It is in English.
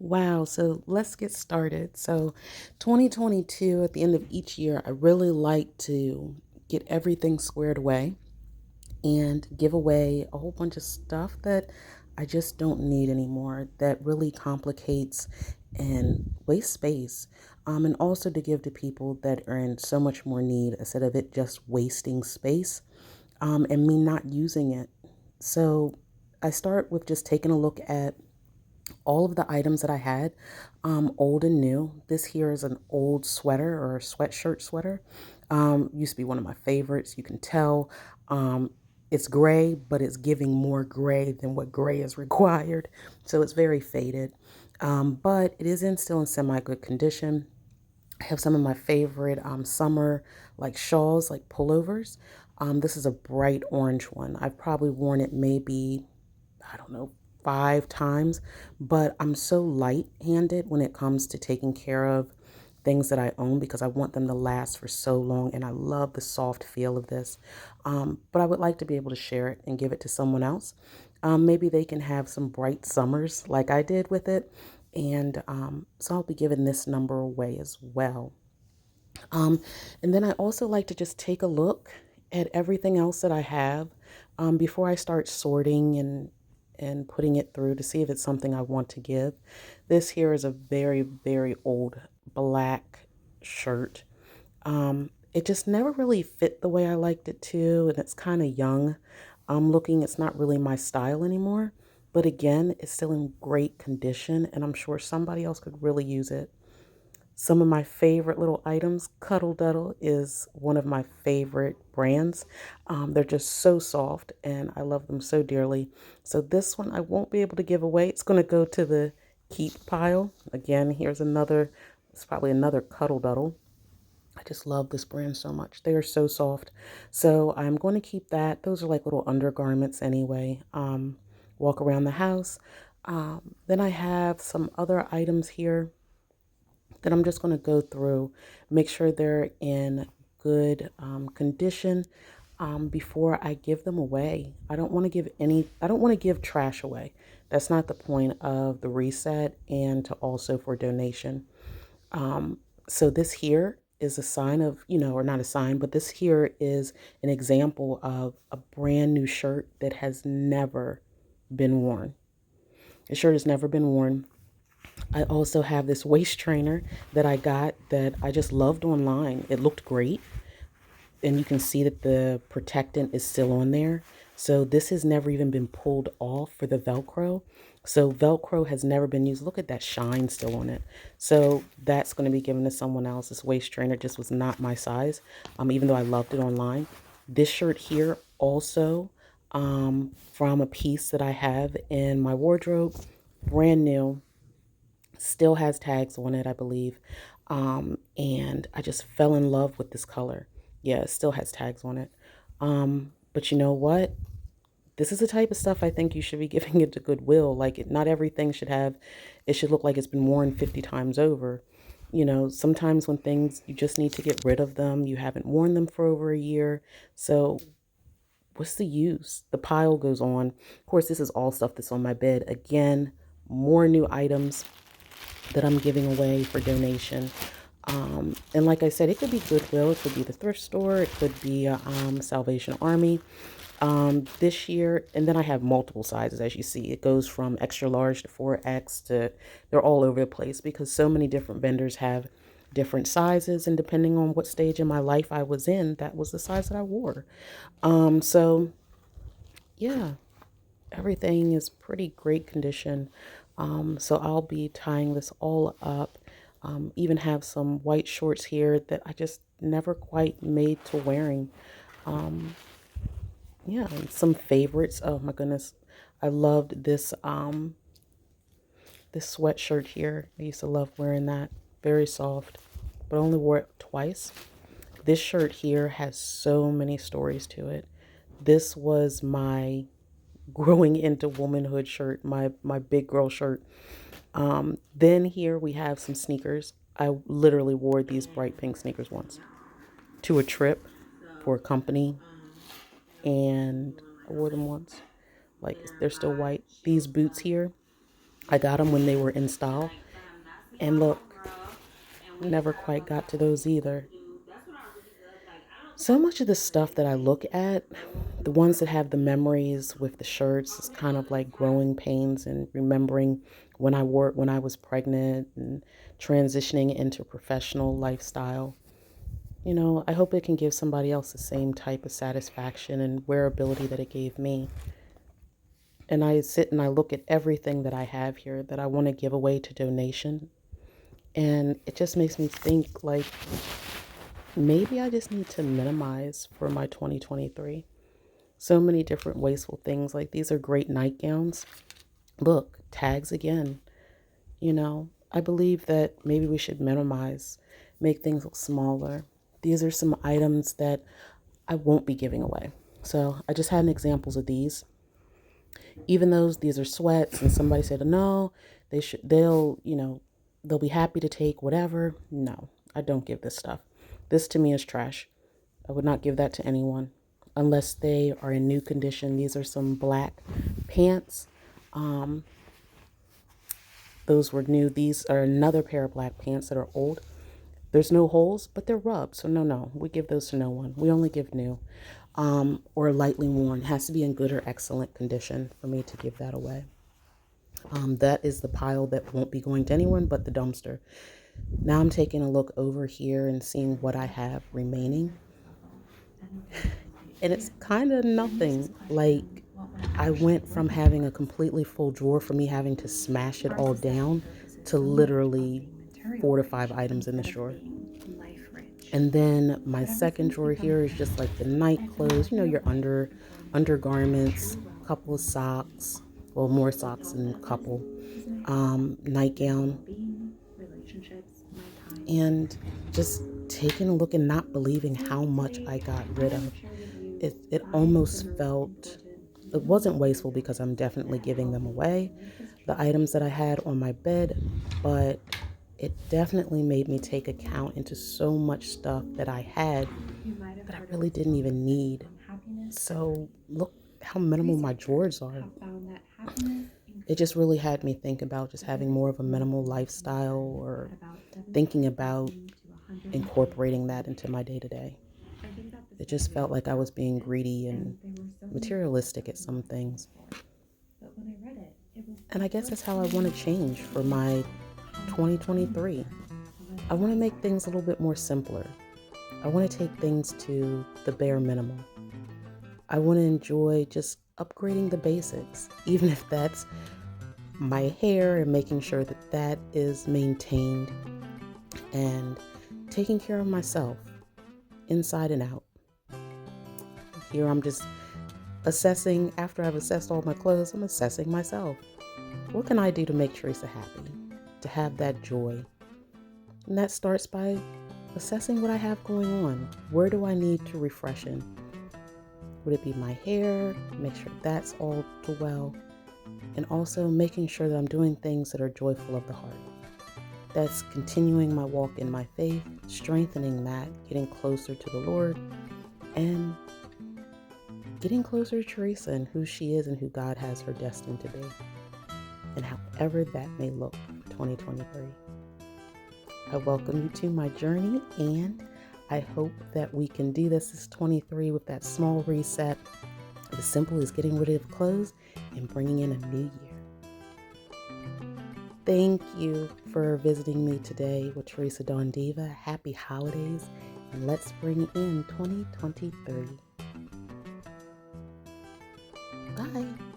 Wow, so let's get started. So, 2022, at the end of each year, I really like to get everything squared away and give away a whole bunch of stuff that I just don't need anymore that really complicates and wastes space. And also to give to people that are in so much more need instead of it just wasting space and me not using it. So, I start with just taking a look at all of the items that I had, old and new. This here is an old sweater or sweatshirt sweater. Used to be one of my favorites. You can tell it's gray, but it's giving more gray than what gray is required. So it's very faded, but it is still in semi-good condition. I have some of my favorite summer like shawls, like pullovers. This is a bright orange one. I've probably worn it maybe, I don't know, 5 times, but I'm so light-handed when it comes to taking care of things that I own because I want them to last for so long, and I love the soft feel of this. But I would like to be able to share it and give it to someone else. Maybe they can have some bright summers like I did with it, and so I'll be giving this number away as well. Um, and then I also like to just take a look at everything else that I have before I start sorting and putting it through to see if it's something I want to give. This here is a very, very old black shirt. It just never really fit the way I liked it to, and it's kind of young looking. It's not really my style anymore. But again, it's still in great condition, and I'm sure somebody else could really use it. Some of my favorite little items, Cuddle Duddle is one of my favorite brands. They're just so soft and I love them so dearly. So this one I won't be able to give away. It's going to go to the keep pile. Again, here's another, it's probably another Cuddle Duddle. I just love this brand so much. They are so soft. So I'm going to keep that. Those are like little undergarments anyway. Walk around the house. Then I have some other items here that I'm just going to go through, make sure they're in good condition before I give them away. I don't want to give trash away. That's not the point of the reset and to also for donation. So this here is a sign of, or not a sign, but this here is an example of a brand new shirt that has never been worn. The shirt has never been worn. I also have this waist trainer that I got that I just loved online. It looked great, and you can see that the protectant is still on there. So this has never even been pulled off for the Velcro. So Velcro has never been used. Look at that shine still on it. So that's going to be given to someone else. This waist trainer just was not my size, even though I loved it online. This shirt here also from a piece that I have in my wardrobe, brand new, still has tags on it, I believe. And I just fell in love with this color. Yeah, it still has tags on it. But you know what? This is the type of stuff I think you should be giving it to Goodwill. Like, not everything should have, it should look like it's been worn 50 times over. Sometimes when things, you just need to get rid of them. You haven't worn them for over a year. So what's the use? The pile goes on. Of course, this is all stuff that's on my bed. Again, more new items that I'm giving away for donation. And like I said, it could be Goodwill, it could be the thrift store, it could be Salvation Army. This year, and then I have multiple sizes, as you see. It goes from extra large to 4X to, they're all over the place because so many different vendors have different sizes, and depending on what stage in my life I was in, that was the size that I wore. So yeah, everything is pretty great condition. So I'll be tying this all up. Even have some white shorts here that I just never quite made to wearing. Yeah, and some favorites. Oh my goodness. I loved this sweatshirt here. I used to love wearing that. Very soft, but only wore it twice. This shirt here has so many stories to it. This was my growing into womanhood shirt, my big girl shirt. Then here we have some sneakers. I literally wore these bright pink sneakers once to a trip for a company, and I wore them once. Like, they're still white. These boots here, I got them when they were in style. And look, never quite got to those either. So much of the stuff that I look at, the ones that have the memories with the shirts, is kind of like growing pains and remembering when I wore it when I was pregnant and transitioning into professional lifestyle. You know, I hope it can give somebody else the same type of satisfaction and wearability that it gave me. And I sit and I look at everything that I have here that I want to give away to donation. And it just makes me think like maybe I just need to minimize for my 2023. So many different wasteful things. Like these are great nightgowns. Look, tags again. You know, I believe that maybe we should minimize, make things look smaller. These are some items that I won't be giving away. So I just had examples of these. Even though these are sweats and somebody said, no, they'll be happy to take whatever. No, I don't give this stuff. This to me is trash. I would not give that to anyone unless they are in new condition. These are some black pants. Those were new. These are another pair of black pants that are old. There's no holes, but they're rubbed. So no, we give those to no one. We only give new or lightly worn. It has to be in good or excellent condition for me to give that away. That is the pile that won't be going to anyone but the dumpster. Now I'm taking a look over here and seeing what I have remaining. And it's kind of nothing. Like I went from having a completely full drawer for me having to smash it all down to literally 4 to 5 items in this drawer. And then my second drawer here is just like the night clothes, your undergarments, a couple of socks, well, more socks than a couple, nightgown, and just taking a look and not believing how much I got rid of. It almost felt, it wasn't wasteful because I'm definitely giving them away, the items that I had on my bed, but it definitely made me take account into so much stuff that I had that I really didn't even need. So look how minimal my drawers are. It just really had me think about just having more of a minimal lifestyle or thinking about incorporating that into my day-to-day. It just felt like I was being greedy and materialistic at some things. And I guess that's how I want to change for my 2023. I want to make things a little bit more simpler. I want to take things to the bare minimum. I want to enjoy just upgrading the basics, even if that's my hair and making sure that that is maintained and taking care of myself inside and out. Here I'm just assessing, after I've assessed all my clothes, I'm assessing myself. What can I do to make Teresa happy, to have that joy? And that starts by assessing what I have going on. Where do I need to refresh in? Would it be my hair? Make sure that's all too well. And also making sure that I'm doing things that are joyful of the heart. That's continuing my walk in my faith, strengthening that, getting closer to the Lord, and getting closer to Teresa and who she is and who God has her destined to be. And however that may look for 2023. I welcome you to my journey, and I hope that we can do this 23 with that small reset, as simple as getting rid of clothes and bringing in a new year. Thank you for visiting me today with TeresaDonDiva. Happy holidays, and let's bring in 2023. Bye.